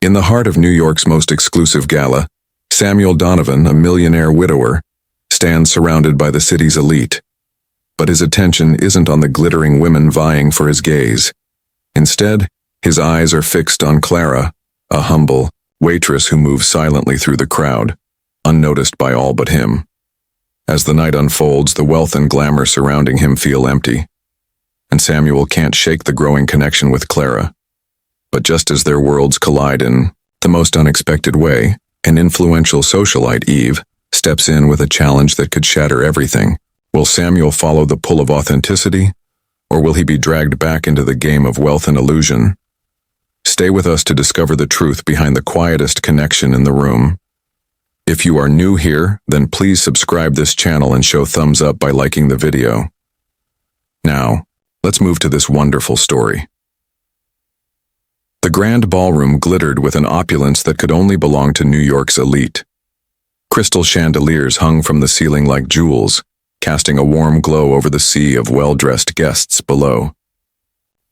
In the heart of New York's most exclusive gala, Samuel Donovan, a millionaire widower, stands surrounded by the city's elite. But his attention isn't on the glittering women vying for his gaze. Instead, his eyes are fixed on Clara, a humble waitress who moves silently through the crowd, unnoticed by all but him. As the night unfolds, the wealth and glamour surrounding him feel empty, and Samuel can't shake the growing connection with Clara. But just as their worlds collide in the most unexpected way, an influential socialite, Eve, steps in with a challenge that could shatter everything. Will Samuel follow the pull of authenticity, or will he be dragged back into the game of wealth and illusion? Stay with us to discover the truth behind the quietest connection in the room. If you are new here, then please subscribe this channel and show thumbs up by liking the video. Now, let's move to this wonderful story. The grand ballroom glittered with an opulence that could only belong to New York's elite. Crystal chandeliers hung from the ceiling like jewels, casting a warm glow over the sea of well-dressed guests below.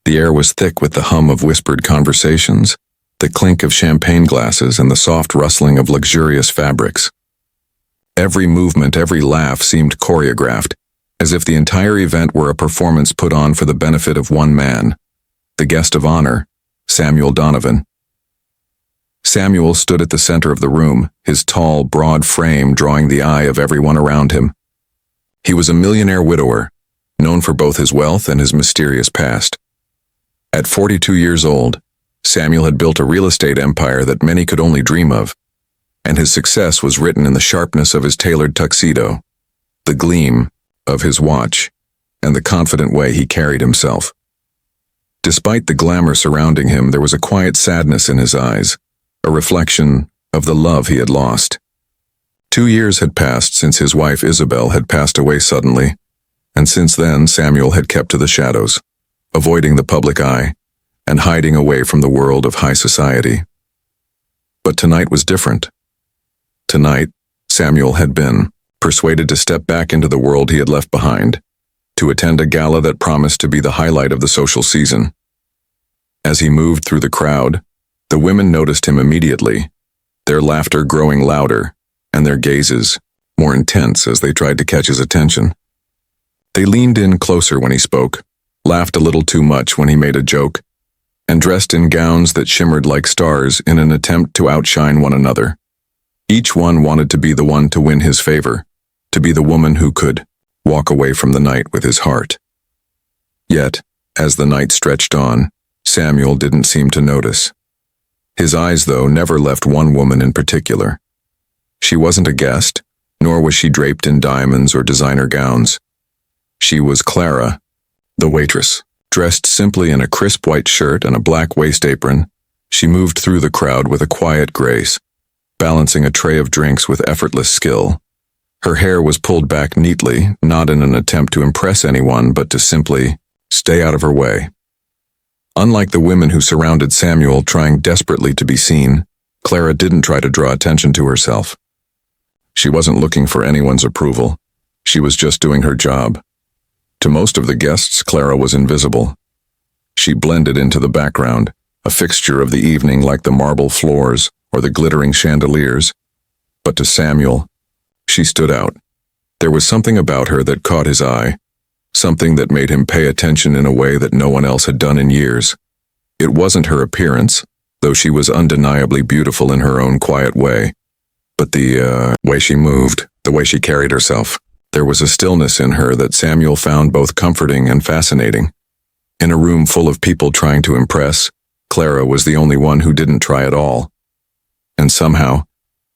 The air was thick with the hum of whispered conversations, the clink of champagne glasses, and the soft rustling of luxurious fabrics. Every movement, every laugh seemed choreographed, as if the entire event were a performance put on for the benefit of one man, the guest of honor, Samuel Donovan. Samuel stood at the center of the room, his tall, broad frame drawing the eye of everyone around him. He was a millionaire widower, known for both his wealth and his mysterious past. At 42 years old, Samuel had built a real estate empire that many could only dream of, and his success was written in the sharpness of his tailored tuxedo, the gleam of his watch, and the confident way he carried himself. Despite the glamour surrounding him, there was a quiet sadness in his eyes, a reflection of the love he had lost. 2 years had passed since his wife Isabel had passed away suddenly, and since then Samuel had kept to the shadows, avoiding the public eye, and hiding away from the world of high society. But tonight was different. Tonight, Samuel had been persuaded to step back into the world he had left behind, to attend a gala that promised to be the highlight of the social season. As he moved through the crowd, the women noticed him immediately, their laughter growing louder, and their gazes more intense as they tried to catch his attention. They leaned in closer when he spoke, laughed a little too much when he made a joke, and dressed in gowns that shimmered like stars in an attempt to outshine one another. Each one wanted to be the one to win his favor, to be the woman who could walk away from the night with his heart. Yet, as the night stretched on, Samuel didn't seem to notice. His eyes, though, never left one woman in particular. She wasn't a guest, nor was she draped in diamonds or designer gowns. She was Clara, the waitress. Dressed simply in a crisp white shirt and a black waist apron, she moved through the crowd with a quiet grace, balancing a tray of drinks with effortless skill. Her hair was pulled back neatly, not in an attempt to impress anyone, but to simply stay out of her way. Unlike the women who surrounded Samuel trying desperately to be seen, Clara didn't try to draw attention to herself. She wasn't looking for anyone's approval. She was just doing her job. To most of the guests, Clara was invisible. She blended into the background, a fixture of the evening like the marble floors or the glittering chandeliers. But to Samuel, she stood out. There was something about her that caught his eye, something that made him pay attention in a way that no one else had done in years. It wasn't her appearance, though she was undeniably beautiful in her own quiet way, but the way she moved, the way she carried herself. There was a stillness in her that Samuel found both comforting and fascinating. In a room full of people trying to impress, Clara was the only one who didn't try at all. And somehow,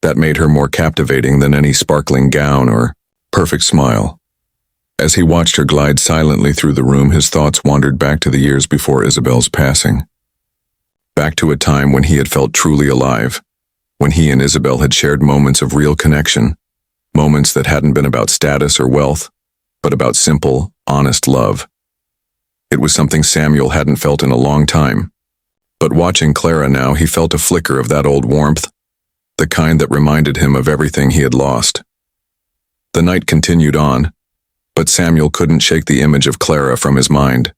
that made her more captivating than any sparkling gown or perfect smile. As he watched her glide silently through the room, his thoughts wandered back to the years before Isabel's passing. Back to a time when he had felt truly alive, when he and Isabel had shared moments of real connection, moments that hadn't been about status or wealth, but about simple, honest love. It was something Samuel hadn't felt in a long time. But watching Clara now, he felt a flicker of that old warmth, the kind that reminded him of everything he had lost. The night continued on, but Samuel couldn't shake the image of Clara from his mind.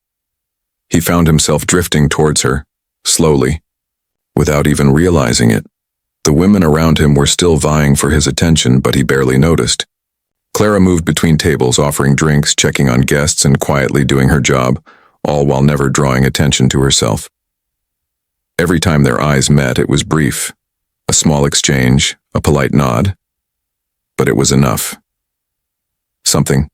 He found himself drifting towards her, slowly, without even realizing it. The women around him were still vying for his attention, but he barely noticed. Clara moved between tables, offering drinks, checking on guests, and quietly doing her job, all while never drawing attention to herself. Every time their eyes met, it was brief. A small exchange, a polite nod. But it was enough. Something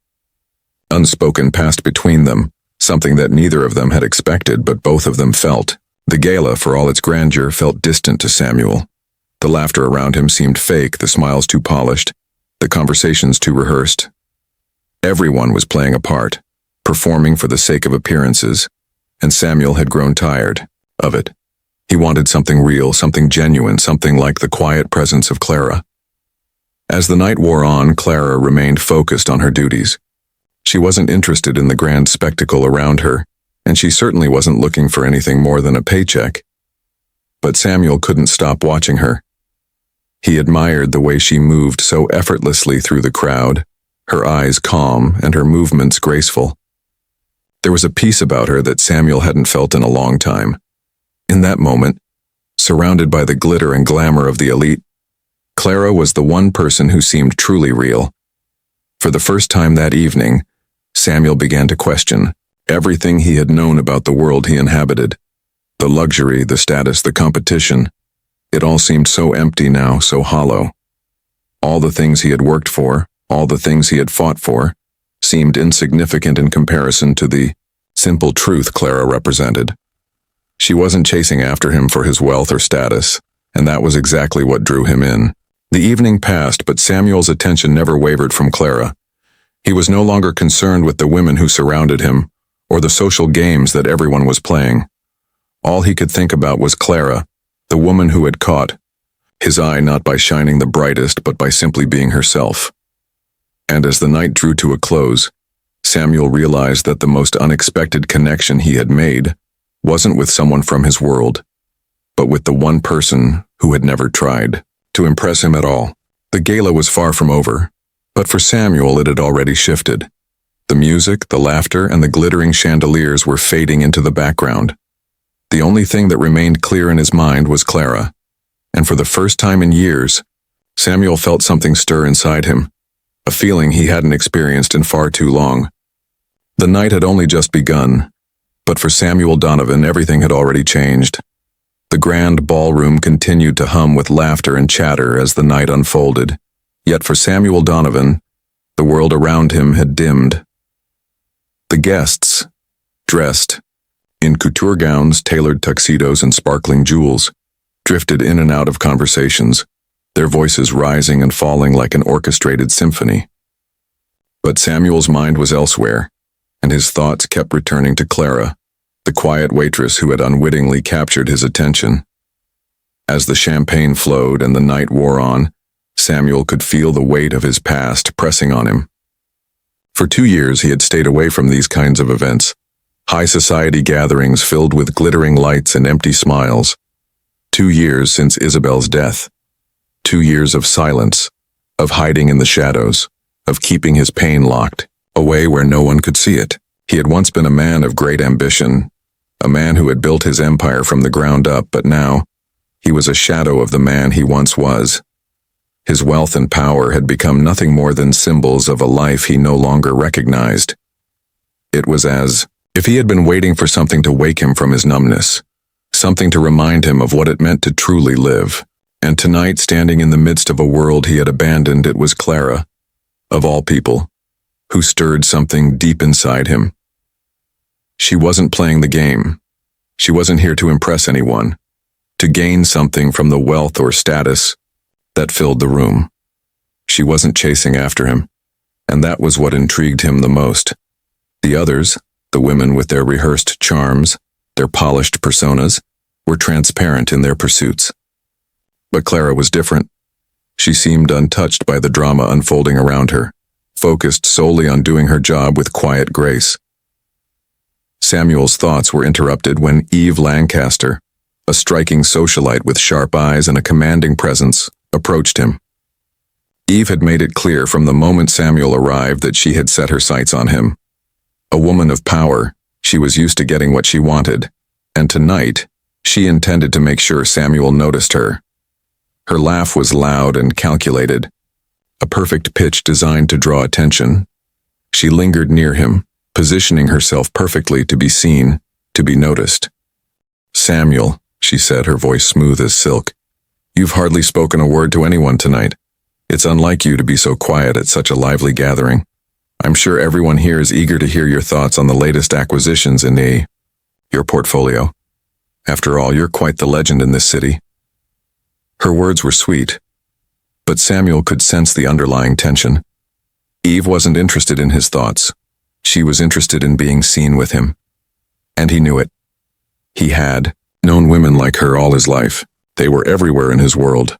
unspoken passed between them, something that neither of them had expected, but both of them felt. The gala, for all its grandeur, felt distant to Samuel. The laughter around him seemed fake, the smiles too polished, the conversations too rehearsed. Everyone was playing a part, performing for the sake of appearances, and Samuel had grown tired of it. He wanted something real, something genuine, something like the quiet presence of Clara. As the night wore on, Clara remained focused on her duties. She wasn't interested in the grand spectacle around her, and she certainly wasn't looking for anything more than a paycheck. But Samuel couldn't stop watching her. He admired the way she moved so effortlessly through the crowd, her eyes calm and her movements graceful. There was a peace about her that Samuel hadn't felt in a long time. In that moment, surrounded by the glitter and glamour of the elite, Clara was the one person who seemed truly real. For the first time that evening, Samuel began to question everything he had known about the world he inhabited. The luxury, the status, the competition. It all seemed so empty now, so hollow. All the things he had worked for, all the things he had fought for, seemed insignificant in comparison to the simple truth Clara represented. She wasn't chasing after him for his wealth or status, and that was exactly what drew him in. The evening passed, but Samuel's attention never wavered from Clara. He was no longer concerned with the women who surrounded him, or the social games that everyone was playing. All he could think about was Clara, the woman who had caught his eye not by shining the brightest, but by simply being herself. And as the night drew to a close, Samuel realized that the most unexpected connection he had made wasn't with someone from his world, but with the one person who had never tried to impress him at all. The gala was far from over, but for Samuel it had already shifted. The music, the laughter, and the glittering chandeliers were fading into the background. The only thing that remained clear in his mind was Clara, and for the first time in years, Samuel felt something stir inside him, a feeling he hadn't experienced in far too long. The night had only just begun, but for Samuel Donovan everything had already changed. The grand ballroom continued to hum with laughter and chatter as the night unfolded, yet for Samuel Donovan, the world around him had dimmed. The guests, dressed in couture gowns, tailored tuxedos, and sparkling jewels, drifted in and out of conversations, their voices rising and falling like an orchestrated symphony. But Samuel's mind was elsewhere, and his thoughts kept returning to Clara, the quiet waitress who had unwittingly captured his attention. As the champagne flowed and the night wore on, Samuel could feel the weight of his past pressing on him. For 2 years he had stayed away from these kinds of events, high society gatherings filled with glittering lights and empty smiles. 2 years since Isabel's death. 2 years of silence, of hiding in the shadows, of keeping his pain locked away where no one could see it. He had once been a man of great ambition, a man who had built his empire from the ground up, but now he was a shadow of the man he once was. His wealth and power had become nothing more than symbols of a life he no longer recognized. It was as if he had been waiting for something to wake him from his numbness, something to remind him of what it meant to truly live. And tonight, standing in the midst of a world he had abandoned, it was Clara, of all people, who stirred something deep inside him. She wasn't playing the game. She wasn't here to impress anyone, to gain something from the wealth or status that filled the room. She wasn't chasing after him, and that was what intrigued him the most. The others, the women with their rehearsed charms, their polished personas, were transparent in their pursuits. But Clara was different. She seemed untouched by the drama unfolding around her, focused solely on doing her job with quiet grace. Samuel's thoughts were interrupted when Eve Lancaster, a striking socialite with sharp eyes and a commanding presence, approached him. Eve had made it clear from the moment Samuel arrived that she had set her sights on him. A woman of power, she was used to getting what she wanted, and tonight, She intended to make sure Samuel noticed her. Her laugh was loud and calculated, a perfect pitch designed to draw attention. She lingered near him, positioning herself perfectly to be seen, to be noticed. "Samuel," she said, her voice smooth as silk, "you've hardly spoken a word to anyone tonight. It's unlike you to be so quiet at such a lively gathering. I'm sure everyone here is eager to hear your thoughts on the latest acquisitions in your portfolio. After all, you're quite the legend in this city." Her words were sweet, but Samuel could sense the underlying tension. Eve wasn't interested in his thoughts. She was interested in being seen with him. And he knew it. He had known women like her all his life. They were everywhere in his world,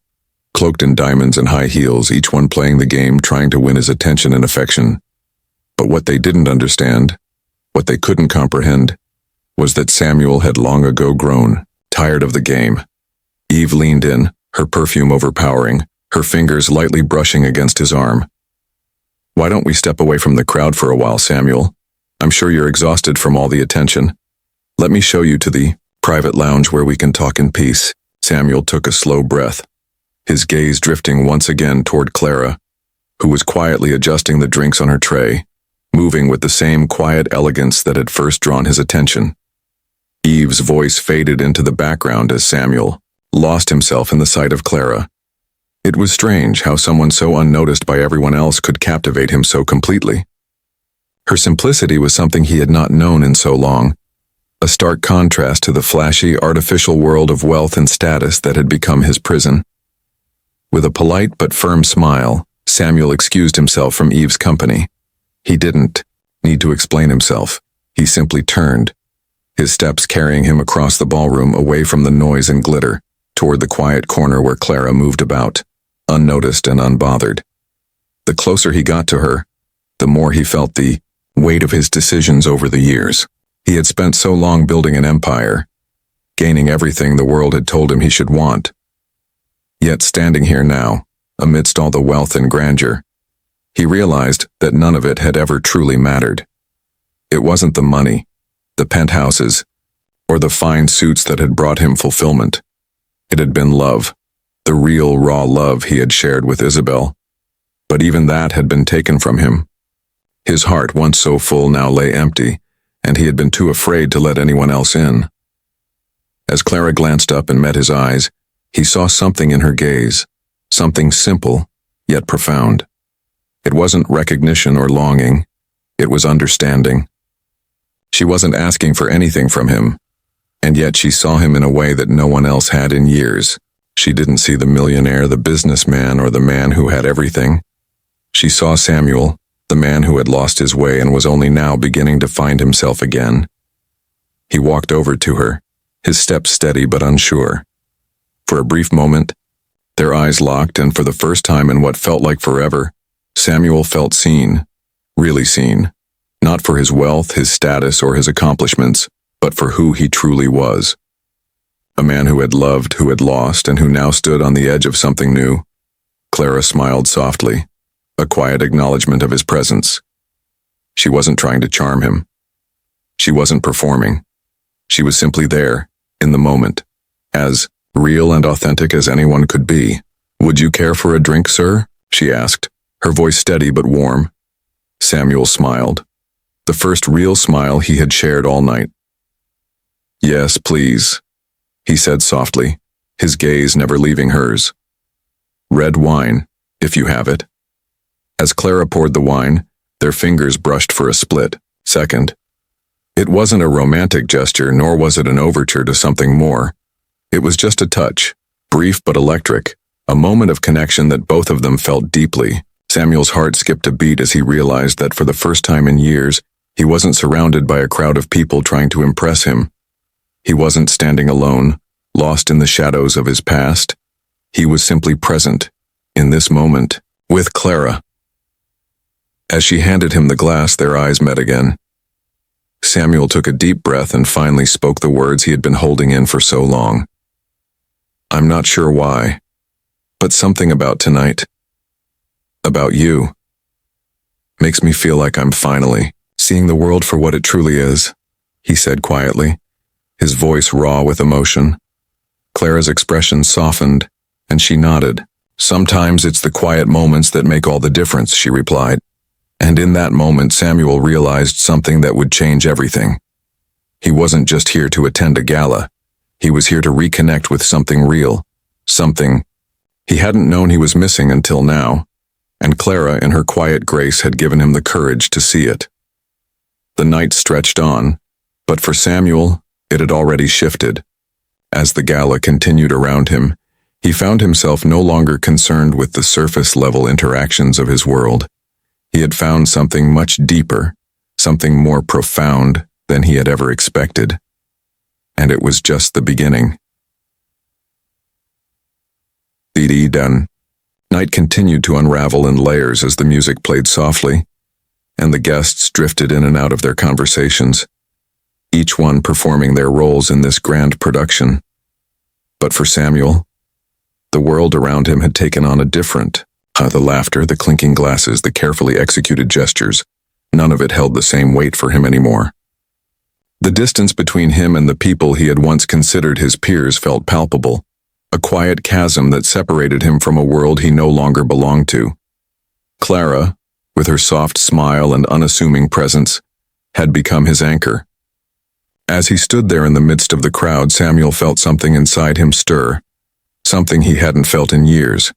cloaked in diamonds and high heels, each one playing the game, trying to win his attention and affection. But what they didn't understand, what they couldn't comprehend, was that Samuel had long ago grown tired of the game. Eve leaned in, her perfume overpowering, her fingers lightly brushing against his arm. "Why don't we step away from the crowd for a while, Samuel? I'm sure you're exhausted from all the attention. Let me show you to the private lounge where we can talk in peace." Samuel took a slow breath, his gaze drifting once again toward Clara, who was quietly adjusting the drinks on her tray, moving with the same quiet elegance that had first drawn his attention. Eve's voice faded into the background as Samuel lost himself in the sight of Clara. It was strange how someone so unnoticed by everyone else could captivate him so completely. Her simplicity was something he had not known in so long, a stark contrast to the flashy, artificial world of wealth and status that had become his prison. With a polite but firm smile, Samuel excused himself from Eve's company. He didn't need to explain himself. He simply turned, his steps carrying him across the ballroom, away from the noise and glitter, toward the quiet corner where Clara moved about, unnoticed and unbothered. The closer he got to her, the more he felt the weight of his decisions over the years. He had spent so long building an empire, gaining everything the world had told him he should want. Yet standing here now, amidst all the wealth and grandeur, he realized that none of it had ever truly mattered. It wasn't the money, the penthouses, or the fine suits that had brought him fulfillment. It had been love, the real raw love he had shared with Isabel. But even that had been taken from him. His heart, once so full, now lay empty, and he had been too afraid to let anyone else in. As Clara glanced up and met his eyes, he saw something in her gaze, something simple, yet profound. It wasn't recognition or longing, it was understanding. She wasn't asking for anything from him, and yet she saw him in a way that no one else had in years. She didn't see the millionaire, the businessman, or the man who had everything. She saw Samuel, the man who had lost his way and was only now beginning to find himself again. He walked over to her, his steps steady but unsure. For a brief moment, their eyes locked, and for the first time in what felt like forever, Samuel felt seen, really seen, not for his wealth, his status, or his accomplishments, but for who he truly was. A man who had loved, who had lost, and who now stood on the edge of something new. Clara smiled softly, a quiet acknowledgement of his presence. She wasn't trying to charm him. She wasn't performing. She was simply there, in the moment, as real and authentic as anyone could be. "Would you care for a drink, sir?" she asked, her voice steady but warm. Samuel smiled, the first real smile he had shared all night. "Yes, please," he said softly, his gaze never leaving hers. "Red wine, if you have it." As Clara poured the wine, their fingers brushed for a split second. It wasn't a romantic gesture, nor was it an overture to something more. It was just a touch, brief but electric, a moment of connection that both of them felt deeply. Samuel's heart skipped a beat as he realized that for the first time in years, he wasn't surrounded by a crowd of people trying to impress him. He wasn't standing alone, lost in the shadows of his past. He was simply present, in this moment, with Clara. As she handed him the glass, their eyes met again. Samuel took a deep breath and finally spoke the words he had been holding in for so long. "I'm not sure why, but something about tonight, about you, makes me feel like I'm finally seeing the world for what it truly is," he said quietly, his voice raw with emotion. Clara's expression softened, and she nodded. "Sometimes it's the quiet moments that make all the difference," she replied. And in that moment, Samuel realized something that would change everything. He wasn't just here to attend a gala. He was here to reconnect with something real, something he hadn't known he was missing until now, and Clara, in her quiet grace, had given him the courage to see it. The night stretched on, but for Samuel, it had already shifted. As the gala continued around him, he found himself no longer concerned with the surface-level interactions of his world. He had found something much deeper, something more profound than he had ever expected. And it was just the beginning. Done. Night continued to unravel in layers as the music played softly, and the guests drifted in and out of their conversations, each one performing their roles in this grand production. But for Samuel, the world around him had taken on a different. The laughter, the clinking glasses, the carefully executed gestures, none of it held the same weight for him anymore. The distance between him and the people he had once considered his peers felt palpable, a quiet chasm that separated him from a world he no longer belonged to. Clara, with her soft smile and unassuming presence, had become his anchor. As he stood there in the midst of the crowd, Samuel felt something inside him stir, something he hadn't felt in years.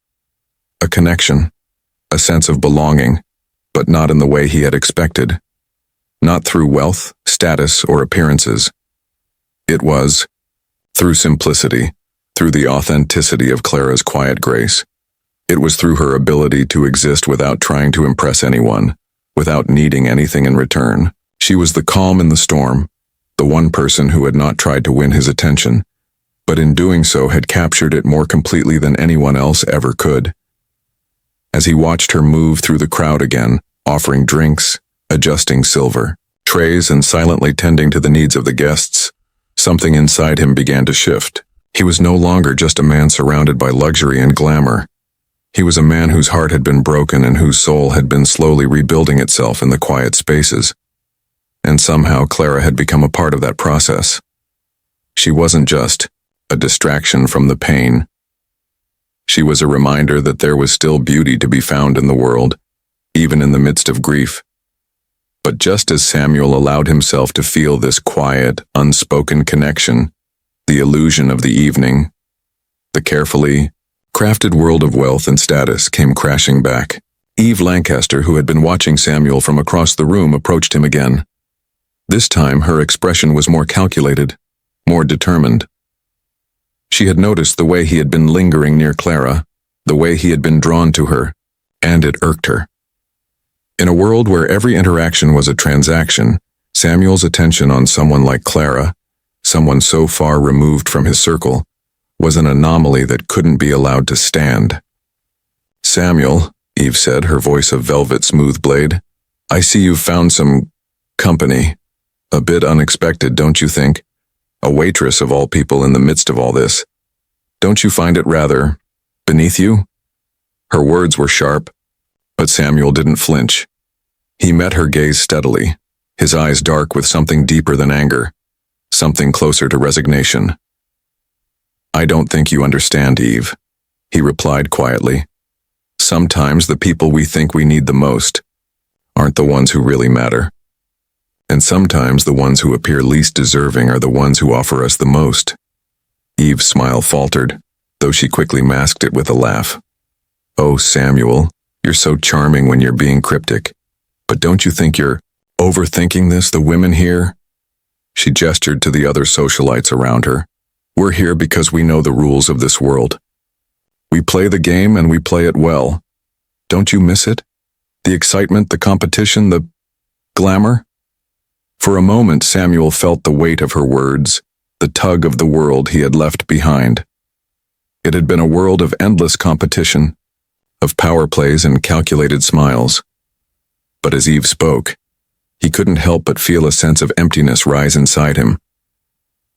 A connection, a sense of belonging, but not in the way he had expected. Not through wealth, status, or appearances. It was through simplicity, through the authenticity of Clara's quiet grace. It was through her ability to exist without trying to impress anyone, without needing anything in return. She was the calm in the storm, the one person who had not tried to win his attention, but in doing so had captured it more completely than anyone else ever could. As he watched her move through the crowd again, offering drinks, adjusting silver trays, and silently tending to the needs of the guests, something inside him began to shift. He was no longer just a man surrounded by luxury and glamour. He was a man whose heart had been broken and whose soul had been slowly rebuilding itself in the quiet spaces. And somehow Clara had become a part of that process. She wasn't just a distraction from the pain. She was a reminder that there was still beauty to be found in the world, even in the midst of grief. But just as Samuel allowed himself to feel this quiet, unspoken connection, the illusion of the evening, the carefully crafted world of wealth and status came crashing back. Eve Lancaster, who had been watching Samuel from across the room, approached him again. This time, her expression was more calculated, more determined. She had noticed the way he had been lingering near Clara, the way he had been drawn to her, and it irked her. In a world where every interaction was a transaction, Samuel's attention on someone like Clara, someone so far removed from his circle, was an anomaly that couldn't be allowed to stand. "Samuel," Eve said, her voice a velvet smooth blade, "I see you've found some company. A bit unexpected, don't you think? A waitress of all people in the midst of all this. Don't you find it rather beneath you?" Her words were sharp, but Samuel didn't flinch. He met her gaze steadily, his eyes dark with something deeper than anger, something closer to resignation. "I don't think you understand, Eve," he replied quietly. "Sometimes the people we think we need the most aren't the ones who really matter. And sometimes the ones who appear least deserving are the ones who offer us the most." Eve's smile faltered, though she quickly masked it with a laugh. "Oh, Samuel, you're so charming when you're being cryptic. But don't you think you're overthinking this, the women here?" She gestured to the other socialites around her. "We're here because we know the rules of this world. We play the game and we play it well. Don't you miss it? The excitement, the competition, the glamour?" For a moment, Samuel felt the weight of her words, the tug of the world he had left behind. It had been a world of endless competition, of power plays and calculated smiles. But as Eve spoke, he couldn't help but feel a sense of emptiness rise inside him.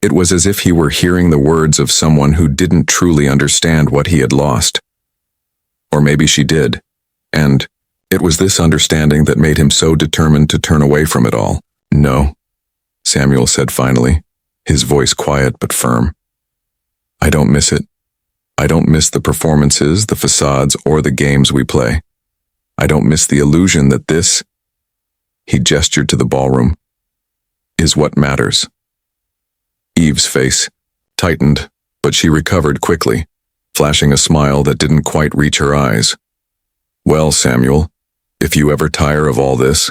It was as if he were hearing the words of someone who didn't truly understand what he had lost. Or maybe she did, and it was this understanding that made him so determined to turn away from it all. "No," Samuel said finally, his voice quiet but firm. I don't miss it. I don't miss the performances, the facades, or the games we play. I don't miss the illusion that this, he gestured to the ballroom, is what matters. Eve's face tightened, but she recovered quickly, flashing a smile that didn't quite reach her eyes. Well, Samuel, if you ever tire of all this.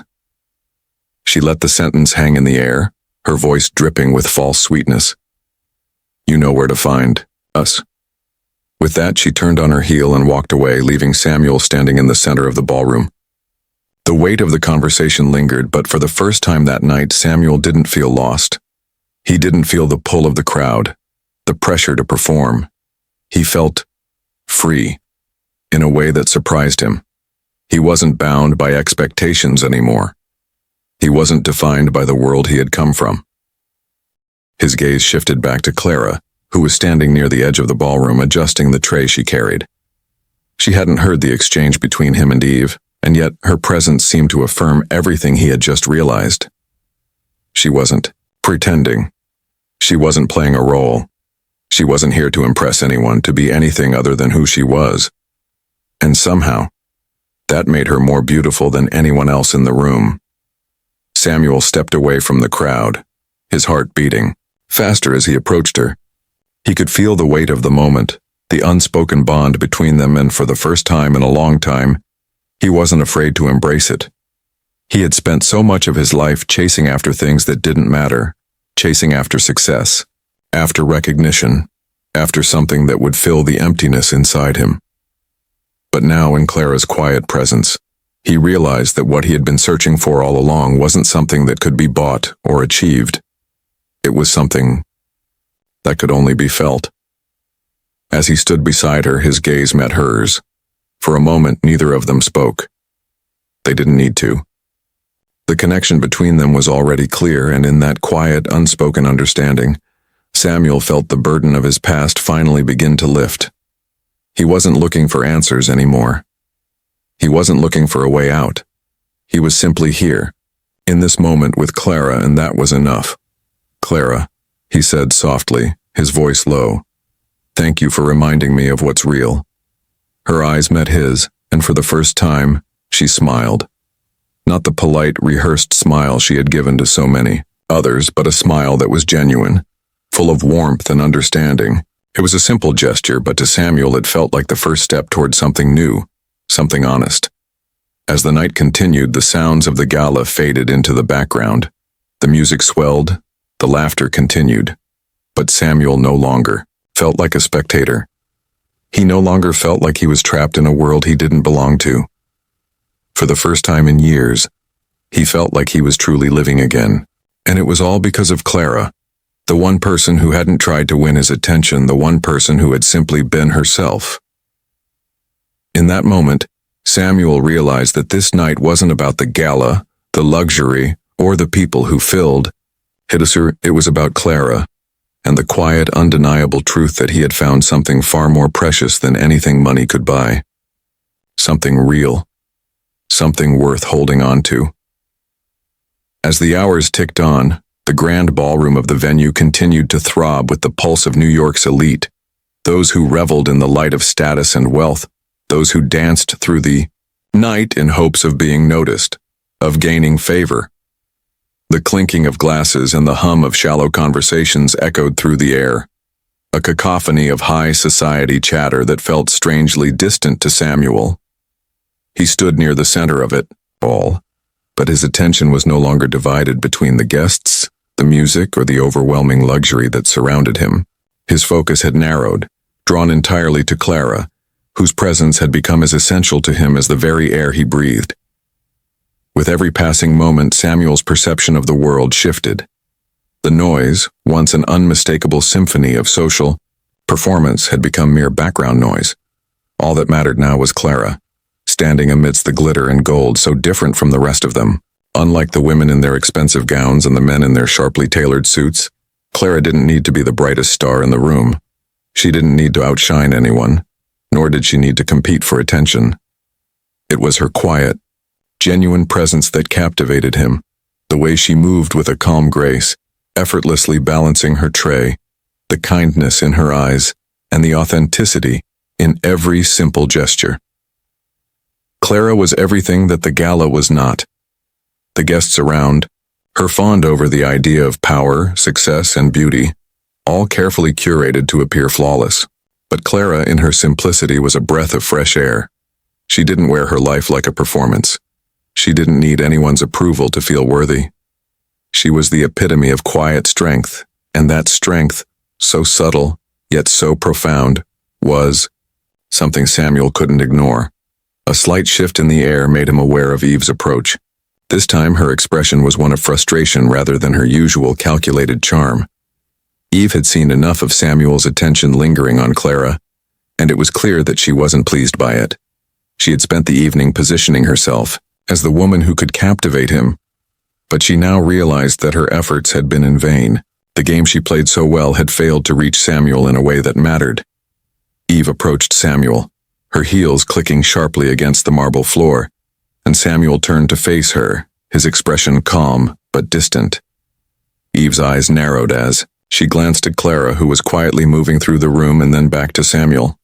She let the sentence hang in the air, her voice dripping with false sweetness. You know where to find us. With that, she turned on her heel and walked away, leaving Samuel standing in the center of the ballroom. The weight of the conversation lingered, but for the first time that night, Samuel didn't feel lost. He didn't feel the pull of the crowd, the pressure to perform. He felt free, in a way that surprised him. He wasn't bound by expectations anymore. He wasn't defined by the world he had come from. His gaze shifted back to Clara, who was standing near the edge of the ballroom adjusting the tray she carried. She hadn't heard the exchange between him and Eve, and yet her presence seemed to affirm everything he had just realized. She wasn't pretending. She wasn't playing a role. She wasn't here to impress anyone, to be anything other than who she was. And somehow, that made her more beautiful than anyone else in the room. Samuel stepped away from the crowd, his heart beating faster as he approached her. He could feel the weight of the moment, the unspoken bond between them, and for the first time in a long time, he wasn't afraid to embrace it. He had spent so much of his life chasing after things that didn't matter, chasing after success, after recognition, after something that would fill the emptiness inside him. But now, in Clara's quiet presence, he realized that what he had been searching for all along wasn't something that could be bought or achieved. It was something that could only be felt. As he stood beside her, his gaze met hers. For a moment, neither of them spoke. They didn't need to. The connection between them was already clear, and in that quiet, unspoken understanding, Samuel felt the burden of his past finally begin to lift. He wasn't looking for answers anymore. He wasn't looking for a way out. He was simply here, in this moment with Clara, and that was enough. Clara, he said softly, his voice low. Thank you for reminding me of what's real. Her eyes met his, and for the first time, she smiled. Not the polite, rehearsed smile she had given to so many others, but a smile that was genuine, full of warmth and understanding. It was a simple gesture, but to Samuel it felt like the first step toward something new, something honest. As the night continued, the sounds of the gala faded into the background. The music swelled, the laughter continued. But Samuel no longer felt like a spectator. He no longer felt like he was trapped in a world he didn't belong to. For the first time in years, he felt like he was truly living again. And it was all because of Clara, the one person who hadn't tried to win his attention, the one person who had simply been herself. In that moment, Samuel realized that this night wasn't about the gala, the luxury, or the people who filled. It was about Clara, and the quiet, undeniable truth that he had found something far more precious than anything money could buy. Something real. Something worth holding on to. As the hours ticked on, the grand ballroom of the venue continued to throb with the pulse of New York's elite, those who reveled in the light of status and wealth, those who danced through the night in hopes of being noticed, of gaining favor. The clinking of glasses and the hum of shallow conversations echoed through the air, a cacophony of high society chatter that felt strangely distant to Samuel. He stood near the center of it all, but his attention was no longer divided between the guests, the music, or the overwhelming luxury that surrounded him. His focus had narrowed, drawn entirely to Clara, whose presence had become as essential to him as the very air he breathed. With every passing moment, Samuel's perception of the world shifted. The noise, once an unmistakable symphony of social performance, had become mere background noise. All that mattered now was Clara, standing amidst the glitter and gold so different from the rest of them. Unlike the women in their expensive gowns and the men in their sharply tailored suits, Clara didn't need to be the brightest star in the room. She didn't need to outshine anyone, nor did she need to compete for attention. It was her quiet, genuine presence that captivated him, the way she moved with a calm grace, effortlessly balancing her tray, the kindness in her eyes, and the authenticity in every simple gesture. Clara was everything that the gala was not. The guests around, her fawned over the idea of power, success, and beauty, all carefully curated to appear flawless. But Clara, in her simplicity, was a breath of fresh air. She didn't wear her life like a performance. She didn't need anyone's approval to feel worthy. She was the epitome of quiet strength, and that strength, so subtle, yet so profound, was something Samuel couldn't ignore. A slight shift in the air made him aware of Eve's approach. This time her expression was one of frustration rather than her usual calculated charm. Eve had seen enough of Samuel's attention lingering on Clara, and it was clear that she wasn't pleased by it. She had spent the evening positioning herself as the woman who could captivate him, but she now realized that her efforts had been in vain. The game she played so well had failed to reach Samuel in a way that mattered. Eve approached Samuel, her heels clicking sharply against the marble floor, and Samuel turned to face her, his expression calm but distant. Eve's eyes narrowed as she glanced at Clara, who was quietly moving through the room, and then back to Samuel.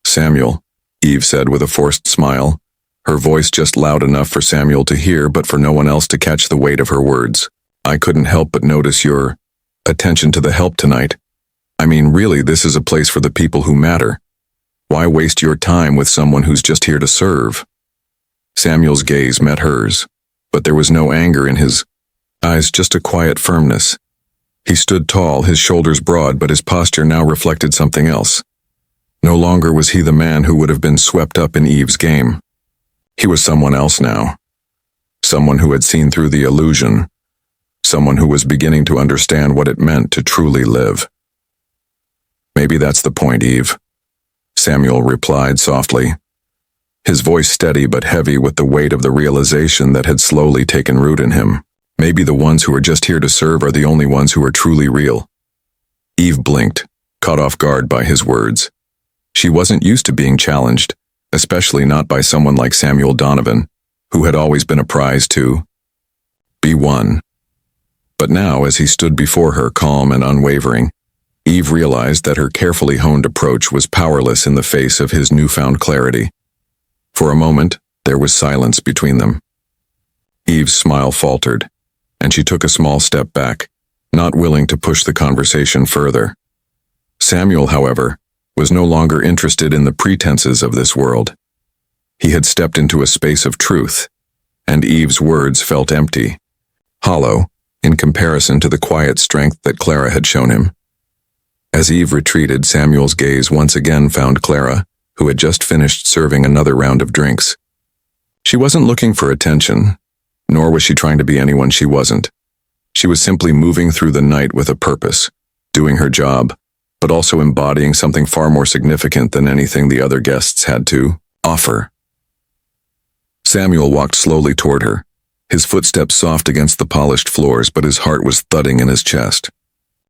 "Samuel," Eve said with a forced smile, her voice just loud enough for Samuel to hear but for no one else to catch the weight of her words. "I couldn't help but notice your attention to the help tonight. I mean, really, this is a place for the people who matter. Why waste your time with someone who's just here to serve?" Samuel's gaze met hers, but there was no anger in his eyes, just a quiet firmness. He stood tall, his shoulders broad, but his posture now reflected something else. No longer was he the man who would have been swept up in Eve's game. He was someone else now. Someone who had seen through the illusion. Someone who was beginning to understand what it meant to truly live. "Maybe that's the point, Eve," Samuel replied softly, his voice steady but heavy with the weight of the realization that had slowly taken root in him. "Maybe the ones who are just here to serve are the only ones who are truly real." Eve blinked, caught off guard by his words. She wasn't used to being challenged, especially not by someone like Samuel Donovan, who had always been a prize to be won. But now, as he stood before her, calm and unwavering, Eve realized that her carefully honed approach was powerless in the face of his newfound clarity. For a moment, there was silence between them. Eve's smile faltered, and she took a small step back, not willing to push the conversation further. Samuel, however, was no longer interested in the pretenses of this world. He had stepped into a space of truth, and Eve's words felt empty, hollow, in comparison to the quiet strength that Clara had shown him. As Eve retreated, Samuel's gaze once again found Clara, who had just finished serving another round of drinks. She wasn't looking for attention, nor was she trying to be anyone she wasn't. She was simply moving through the night with a purpose, doing her job, but also embodying something far more significant than anything the other guests had to offer. Samuel walked slowly toward her, his footsteps soft against the polished floors, but his heart was thudding in his chest.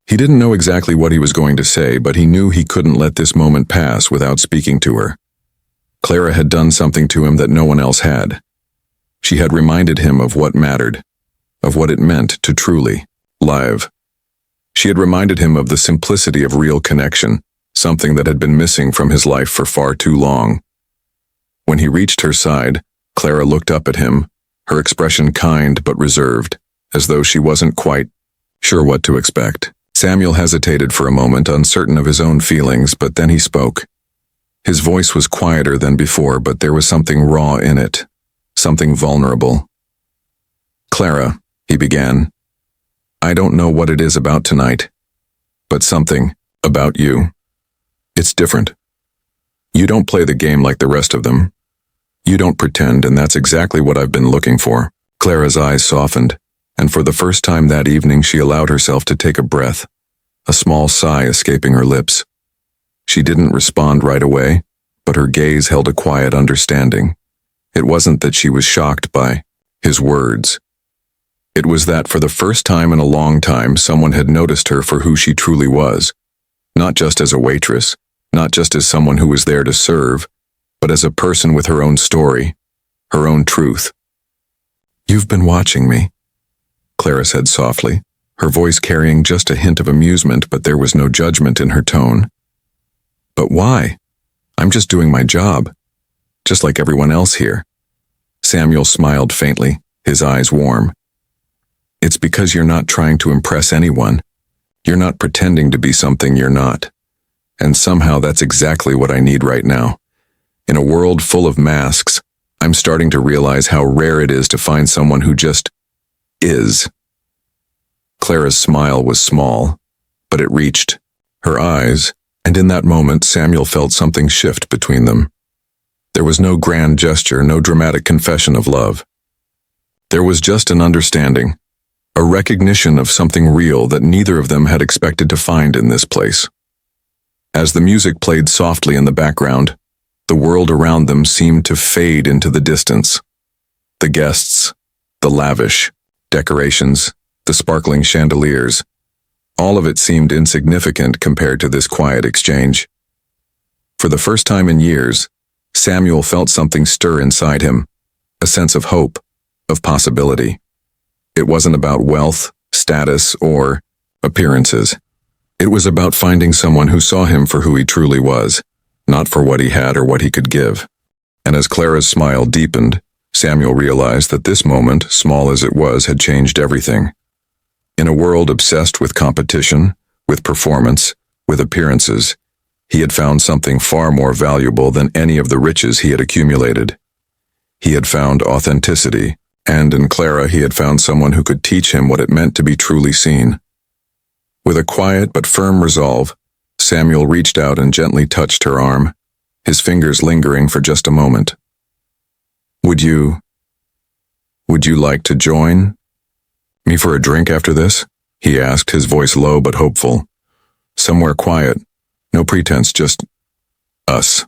He didn't know exactly what he was going to say, but he knew he couldn't let this moment pass without speaking to her. Clara had done something to him that no one else had. She had reminded him of what mattered, of what it meant to truly live. She had reminded him of the simplicity of real connection, something that had been missing from his life for far too long. When he reached her side, Clara looked up at him, her expression kind but reserved, as though she wasn't quite sure what to expect. Samuel hesitated for a moment, uncertain of his own feelings, but then he spoke. His voice was quieter than before, but there was something raw in it, something vulnerable. "Clara," he began, "I don't know what it is about tonight, but something about you. It's different. You don't play the game like the rest of them. You don't pretend, and that's exactly what I've been looking for." Clara's eyes softened, and for the first time that evening she allowed herself to take a breath, a small sigh escaping her lips. She didn't respond right away, but her gaze held a quiet understanding. It wasn't that she was shocked by his words. It was that for the first time in a long time someone had noticed her for who she truly was, not just as a waitress, not just as someone who was there to serve, but as a person with her own story, her own truth. "You've been watching me," Clara said softly, her voice carrying just a hint of amusement, but there was no judgment in her tone. But why? I'm just doing my job, just like everyone else here. Samuel smiled faintly, his eyes warm. It's because you're not trying to impress anyone. You're not pretending to be something you're not. And somehow that's exactly what I need right now. In a world full of masks, I'm starting to realize how rare it is to find someone who just is. Clara's smile was small, but it reached her eyes, and in that moment Samuel felt something shift between them. There was no grand gesture, no dramatic confession of love. There was just an understanding, a recognition of something real that neither of them had expected to find in this place. As the music played softly in the background, the world around them seemed to fade into the distance. The guests, the lavish decorations, the sparkling chandeliers, all of it seemed insignificant compared to this quiet exchange. For the first time in years, Samuel felt something stir inside him, a sense of hope, of possibility. It wasn't about wealth, status, or appearances. It was about finding someone who saw him for who he truly was, not for what he had or what he could give. And as Clara's smile deepened, Samuel realized that this moment, small as it was, had changed everything. In a world obsessed with competition, with performance, with appearances, he had found something far more valuable than any of the riches he had accumulated. He had found authenticity, and in Clara he had found someone who could teach him what it meant to be truly seen. With a quiet but firm resolve, Samuel reached out and gently touched her arm, his fingers lingering for just a moment. Would you like to join me for a drink after this? He asked, his voice low but hopeful. Somewhere quiet, no pretense, just us.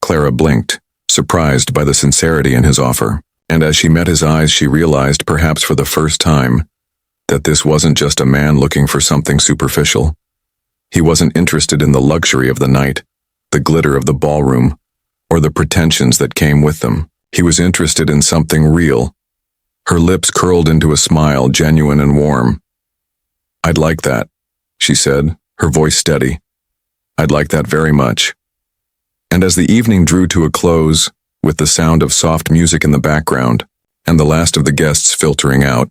Clara blinked, surprised by the sincerity in his offer, and as she met his eyes she realized, perhaps for the first time, that this wasn't just a man looking for something superficial. He wasn't interested in the luxury of the night, the glitter of the ballroom, or the pretensions that came with them. He was interested in something real. Her lips curled into a smile, genuine and warm. I'd like that, she said, her voice steady. I'd like that very much. And as the evening drew to a close, with the sound of soft music in the background, and the last of the guests filtering out,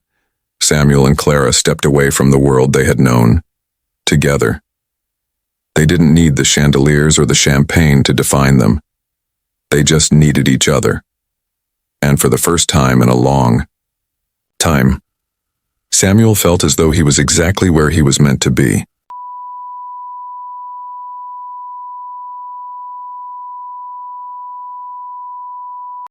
Samuel and Clara stepped away from the world they had known, together. They didn't need the chandeliers or the champagne to define them. They just needed each other. And for the first time in a long time, Samuel felt as though he was exactly where he was meant to be.